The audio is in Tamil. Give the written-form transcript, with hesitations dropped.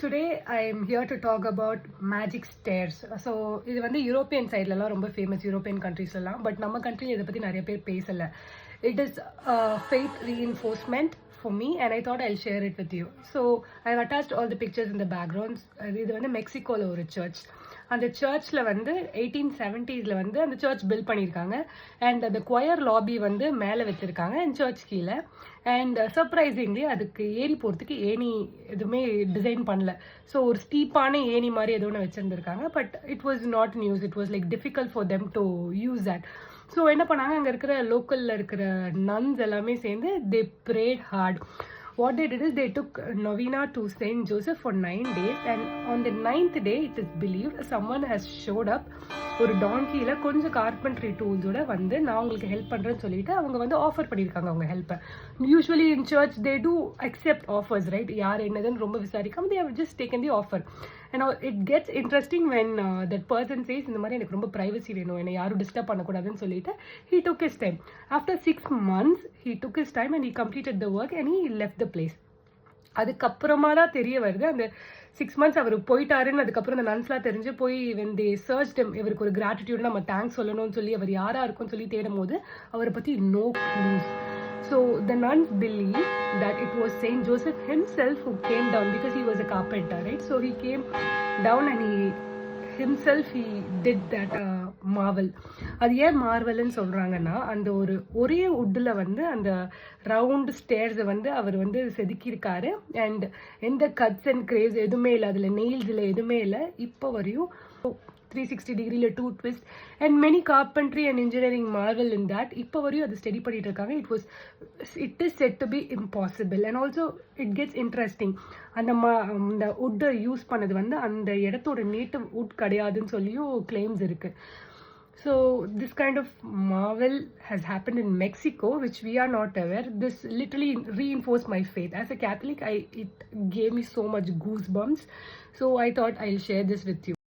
Today I am here to talk about magic stairs. So இது வந்து யூரோப்பியன் சைட்லலாம் ரொம்ப ஃபேமஸ், யூரோப்பியன் கண்ட்ரீஸ்லாம். பட் நம்ம கண்ட்ரியில் இதை பற்றி நிறைய பேர் பேசலை. It is faith reinforcement for me and I thought I'll share it with you. So I've attached all the pictures in the backgrounds. இது வந்து மெக்சிகோவில் ஒரு சர்ச். அந்த சர்ச்சில் வந்து 1870s வந்து அந்த சர்ச் பில்ட் பண்ணியிருக்காங்க. அண்ட் அந்த கொயர் லாபி வந்து மேலே வச்சுருக்காங்க அண்ட் சர்ச் கீழே. அண்ட் சர்ப்ரைசிங்லி அதுக்கு ஏறி போகிறதுக்கு ஏணி எதுவுமே டிசைன் பண்ணல. ஸோ ஒரு ஸ்டீப்பான ஏணி மாதிரி எதோ ஒன்று வச்சுருந்துருக்காங்க. But it was not news, it was like difficult for them to use that. So என்ன பண்ணாங்க, அங்கே இருக்கிற லோக்கலில் இருக்கிற நன்ஸ் எல்லாமே சேர்ந்து they prayed hard. What they did is they took novena to Saint Joseph for 9 days, and on the 9th day it is believed someone has showed up. ஒரு டாங்கியில் கொஞ்சம் கார்பென்ட்ரி டூல்ஸோட வந்து நான் உங்களுக்கு ஹெல்ப் பண்ணுறேன்னு சொல்லிட்டு அவங்க வந்து ஆஃபர் பண்ணியிருக்காங்க அவங்க ஹெல்ப்பை. Usually in church they do accept offers, right? யார் என்னதுன்னு ரொம்ப விசாரிக்காம they have just taken the offer. And it gets interesting when that person says இந்த மாதிரி எனக்கு ரொம்ப ப்ரைவசி வேணும், என்னை யாரும் டிஸ்டர்ப் பண்ணக்கூடாதுன்னு சொல்லிட்டு he took his time. After 6 months he took his time and he completed the work and he left the place. அதுக்கப்புறமா தான் தெரிய வருது அந்த 6 months அவர் போயிட்டாருன்னு. அதுக்கப்புறம் அந்த நன்ஸ்லாம் தெரிஞ்சு போய் when they searched him, இவருக்கு ஒரு கிராட்டிடியூட் நம்ம தேங்க்ஸ் சொல்லணும்னு சொல்லி அவர் யாரா இருக்கும்னு சொல்லி தேடும் போது அவரை பற்றி no clues. So the nuns believe that it was Saint Joseph himself who came down because he was a carpenter, right? So he came down and he did that marvel. அது ஏன் மார்வல்னு சொல்கிறாங்கன்னா, அந்த ஒரே உட்டில் வந்து அந்த ரவுண்ட் ஸ்டேர்ஸை வந்து அவர் வந்து செதுக்கியிருக்காரு. அண்ட் எந்த கட்ஸ் அண்ட் கிரேவ்ஸ் எதுவுமே இல்லை, அதில் நெயில்ஸ் இல்லை, எதுவுமே இல்லை. இப்போ வரையும் 360 டிகிரியில் 2 twist and many carpentry and engineering marvel in that. இப்போ வரையும் அது ஸ்டடி பண்ணிட்டு இருக்காங்க. It is said to be impossible and also it gets interesting. அந்த வுட்டை யூஸ் பண்ணது வந்து அந்த இடத்தோட நேட்டிவ் வுட் கிடையாதுன்னு சொல்லியும் கிளைம்ஸ் இருக்கு. So this kind of marvel has happened in Mexico, which we are not aware. This literally reinforced my faith. As a Catholic, it gave me so much goosebumps. So I thought I'll share this with you.